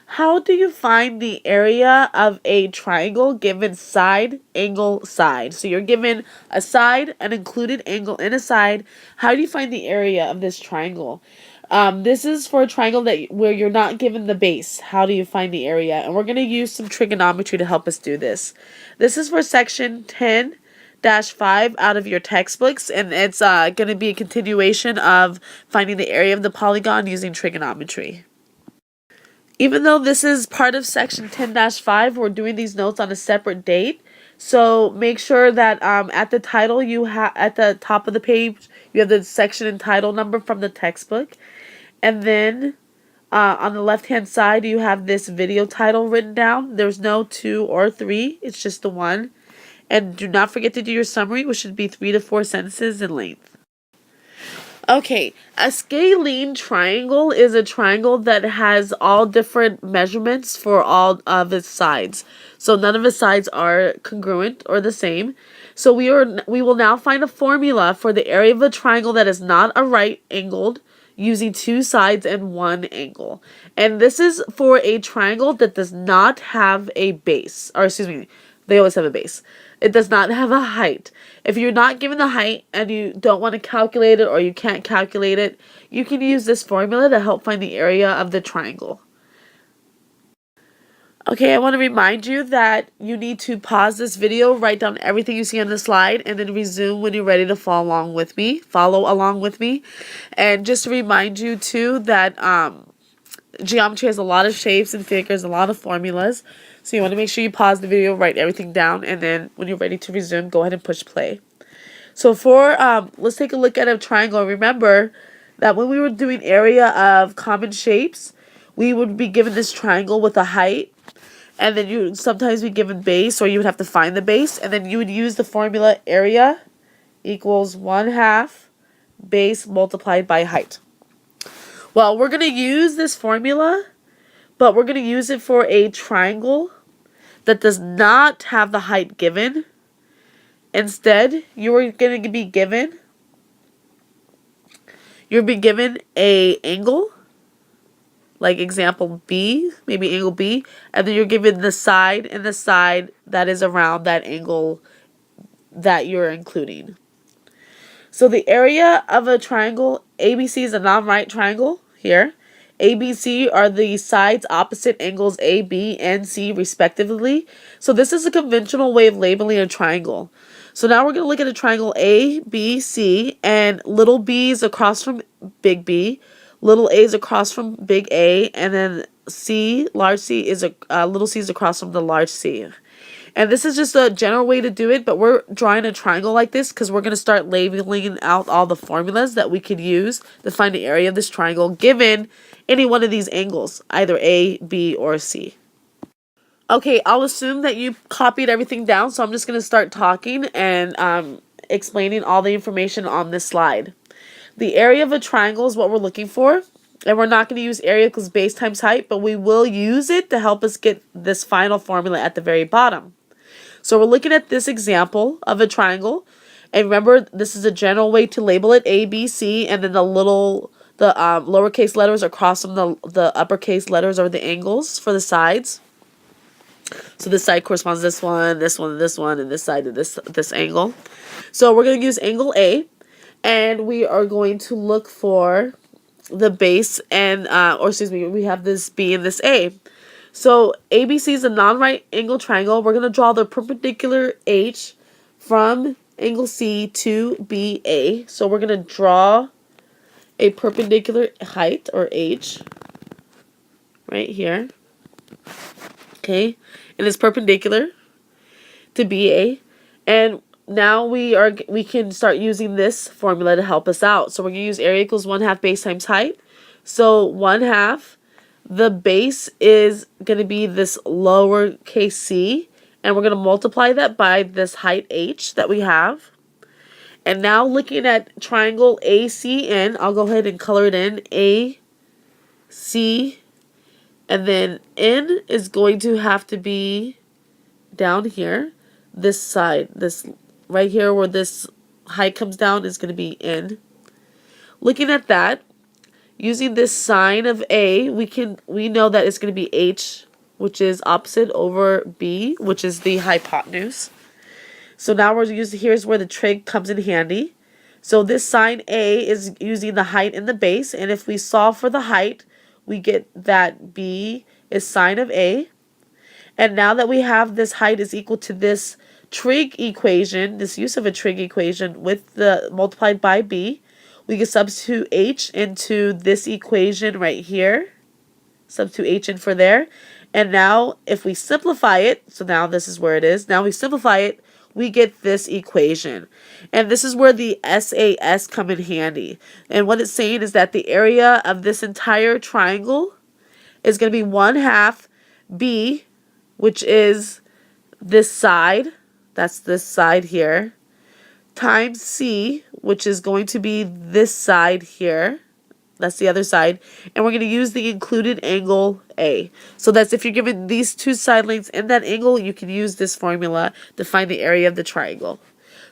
How do you find the area of a triangle given side, angle, side? So you're given a side, an included angle, and a side. How do you find the area of this triangle? This is for a triangle where you're not given the base. How do you find the area? And we're going to use some trigonometry to help us do this. This is for section 10-5 out of your textbooks, and it's going to be a continuation of finding the area of the polygon using trigonometry. Even though this is part of section 10-5, we're doing these notes on a separate date. So make sure that at the title at the top of the page you have the section and title number from the textbook, and then on the left hand side you have this video title written down. There's no 2 or 3, it's just the 1. And do not forget to do your summary, which should be 3 to 4 sentences in length. Okay, a scalene triangle is a triangle that has all different measurements for all of its sides. So none of its sides are congruent or the same. So we will now find a formula for the area of a triangle that is not a right angled using 2 sides and 1 angle. And this is for a triangle that does not have a base. Or excuse me, they always have a base. It does not have a height. If you're not given the height and you don't want to calculate it or you can't calculate it, you can use this formula to help find the area of the triangle. Okay, I want to remind you that you need to pause this video, write down everything you see on the slide, and then resume when you're ready to follow along with me. And just to remind you too that geometry has a lot of shapes and figures, a lot of formulas. So you want to make sure you pause the video, write everything down, and then when you're ready to resume, go ahead and push play. So let's take a look at a triangle. Remember that when we were doing area of common shapes, we would be given this triangle with a height, and then you would sometimes be given base, or you would have to find the base, and then you would use the formula area equals 1/2 base multiplied by height. Well, we're going to use this formula, but we're going to use it for a triangle that does not have the height given. Instead, you're going to be given a angle, like example B, maybe angle B, and then you're given the side and the side that is around that angle that you're including. So the area of a triangle, ABC is a non-right triangle here. ABC are the sides opposite angles A, B, and C respectively. So this is a conventional way of labeling a triangle. So now we're going to look at a triangle A, B, C, and little b is across from big B, little a is across from big A, and then C, large C, is little c is across from the large C. And this is just a general way to do it, but we're drawing a triangle like this because we're going to start labeling out all the formulas that we could use to find the area of this triangle given any one of these angles, either A, B, or C. Okay, I'll assume that you copied everything down, so I'm just going to start talking and explaining all the information on this slide. The area of a triangle is what we're looking for. And we're not going to use area because base times height, but we will use it to help us get this final formula at the very bottom. So we're looking at this example of a triangle. And remember, this is a general way to label it, A, B, C, and then the lowercase letters across from the uppercase letters or the angles for the sides. So this side corresponds to this one, this one, this one, and this side to this angle. So we're going to use angle A, and we are going to look for the base and, we have this B and this A. So ABC is a non-right angle triangle. We're going to draw the perpendicular H from angle C to BA. So we're going to draw a perpendicular height, or H, right here. Okay, and it's perpendicular to BA. And now we can start using this formula to help us out. So we're going to use area equals 1/2 base times height. So 1/2, the base is going to be this lowercase c, and we're going to multiply that by this height h that we have. And now looking at triangle ACN, I'll go ahead and color it in. AC, and then N is going to have to be down here. This side, this right here where this height comes down is going to be N. Looking at that, using this sine of A, we know that it's going to be H, which is opposite over B, which is the hypotenuse. So now here's where the trig comes in handy. So this sine A is using the height in the base, and if we solve for the height, we get that B is sine of A. And now that we have this height is equal to this trig equation, this use of a trig equation with the multiplied by B, we can substitute H into this equation right here. Substitute H in for there. And now if we simplify it, so now this is where it is. Now we simplify it, we get this equation. And this is where the SAS come in handy. And what it's saying is that the area of this entire triangle is going to be 1/2 B, which is this side, that's this side here, times C, which is going to be this side here. That's the other side. And we're going to use the included angle A. So that's if you're given these two side lengths and that angle, you can use this formula to find the area of the triangle.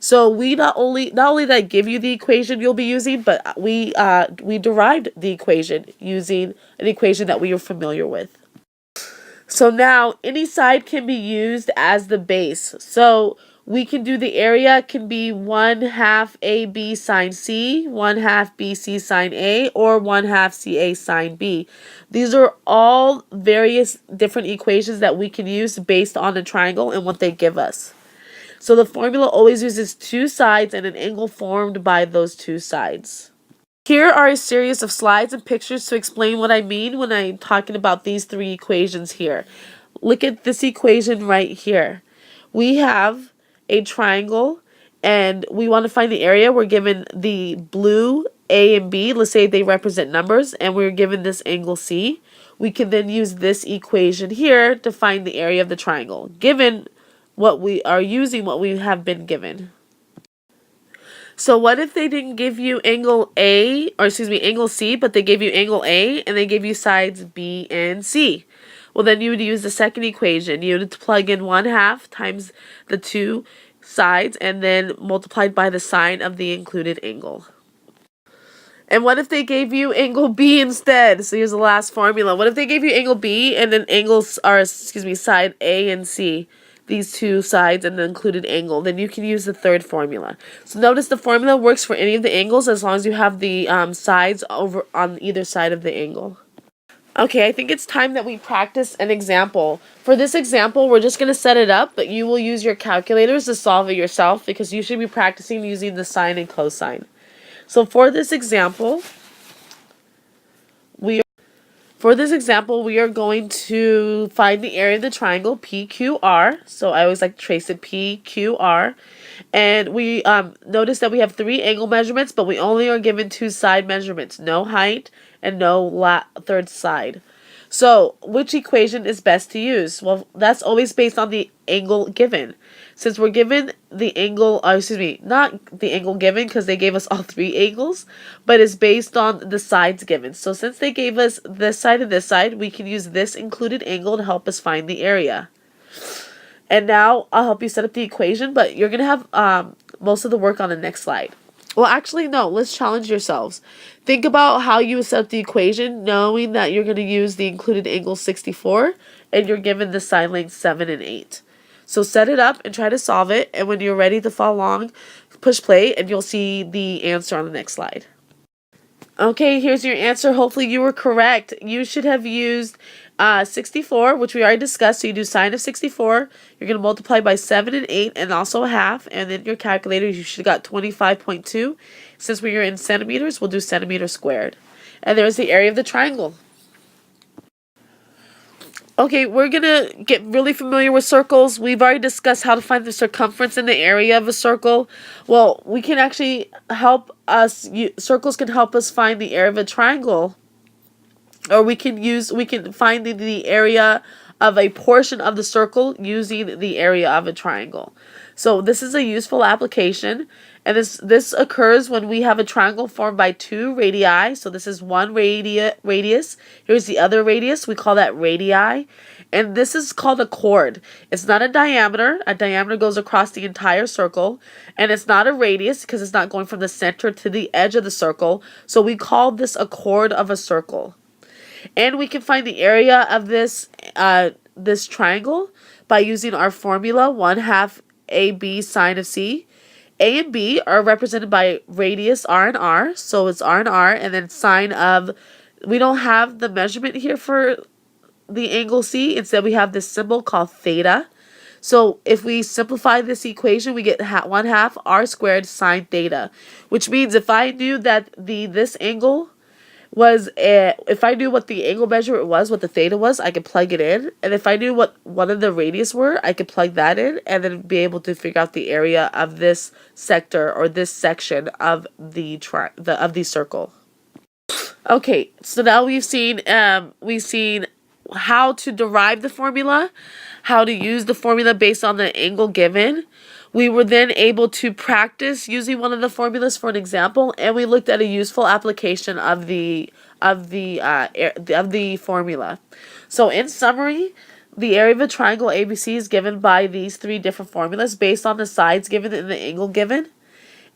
So we not only did I give you the equation you'll be using, but we derived the equation using an equation that we are familiar with. So now any side can be used as the base. So we can do the area can be 1/2 AB sine C, 1/2 BC sine A, or 1/2 CA sine B. These are all various different equations that we can use based on the triangle and what they give us. So the formula always uses two sides and an angle formed by those two sides. Here are a series of slides and pictures to explain what I mean when I'm talking about these three equations here. Look at this equation right here. We have a triangle and we want to find the area. We're given the blue A and B. Let's say they represent numbers and we're given this angle C. We can then use this equation here to find the area of the triangle, given what we are using, what we have been given. So what if they didn't give you angle angle C, but they gave you angle A and they gave you sides B and C? Well, then you would use the second equation. You would plug in 1/2 times the two sides and then multiplied by the sine of the included angle. And what if they gave you angle B instead? So here's the last formula. What if they gave you angle B and then side A and C? These two sides and the included angle, then you can use the third formula. So notice the formula works for any of the angles as long as you have the sides over on either side of the angle. Okay, I think it's time that we practice an example. For this example, we're just going to set it up, but you will use your calculators to solve it yourself because you should be practicing using the sine and cosine. So for this example, we are going to find the area of the triangle PQR. So I always like to trace it PQR. And we notice that we have three angle measurements, but we only are given two side measurements, no height and no third side. So which equation is best to use? Well, that's always based on the angle given. Since we're given the angle, not the angle given because they gave us all three angles, but it's based on the sides given. So since they gave us this side and this side, we can use this included angle to help us find the area. And now I'll help you set up the equation, but you're going to have most of the work on the next slide. Well, actually, no. Let's challenge yourselves. Think about how you would set up the equation, knowing that you're going to use the included angle 64, and you're given the side length 7 and 8. So set it up and try to solve it, and when you're ready to follow along, push play, and you'll see the answer on the next slide. Okay, here's your answer. Hopefully you were correct. You should have used 64, which we already discussed. So you do sine of 64. You're going to multiply by 7 and 8 and also a half. And then your calculator, you should have got 25.2. Since we are in centimeters, we'll do centimeters squared. And there's the area of the triangle. Okay, we're going to get really familiar with circles. We've already discussed how to find the circumference and the area of a circle. Well, we can actually circles can help us find the area of a triangle. Or we can find the area of a portion of the circle using the area of a triangle. So this is a useful application. And this occurs when we have a triangle formed by two radii. So this is one radius. Here's the other radius. We call that radii. And this is called a chord. It's not a diameter. A diameter goes across the entire circle. And it's not a radius because it's not going from the center to the edge of the circle. So we call this a chord of a circle. And we can find the area of this triangle by using our formula, 1/2 AB sine of C. A and B are represented by radius R and R, so it's R and R, and then sine of, we don't have the measurement here for the angle C. Instead, we have this symbol called theta. So if we simplify this equation, we get 1/2 R squared sine theta, which means if I knew that this angle was if I knew what the angle measurement was, what the theta was, I could plug it in. And if I knew what one of the radius were, I could plug that in and then be able to figure out the area of this sector or this section of the circle. Okay, so now we've seen how to derive the formula, how to use the formula based on the angle given. We were then able to practice using one of the formulas for an example, and we looked at a useful application of the formula. So in summary, the area of a triangle ABC is given by these three different formulas based on the sides given and the angle given.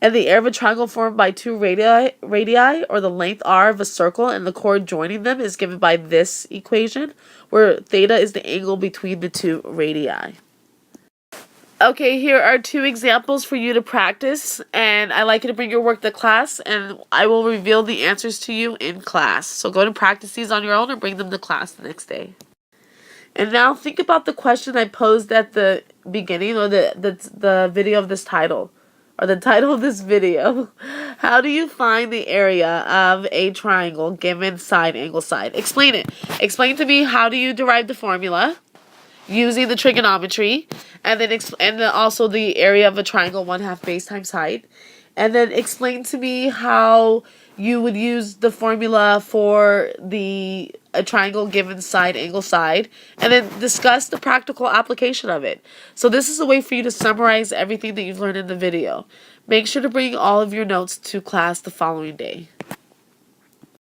And the area of a triangle formed by two radii, or the length r of a circle, and the chord joining them is given by this equation, where theta is the angle between the two radii. Okay, here are two examples for you to practice, and I'd like you to bring your work to class, and I will reveal the answers to you in class. So go and practice these on your own or bring them to class the next day. And now think about the question I posed at the beginning, or the video of this title, or the title of this video. How do you find the area of a triangle given side, angle, side? Explain it. Explain to me, how do you derive the formula using the trigonometry, and then also the area of a triangle, 1/2 base times height. And then explain to me how you would use the formula for a triangle given side, angle, side, and then discuss the practical application of it. So this is a way for you to summarize everything that you've learned in the video. Make sure to bring all of your notes to class the following day.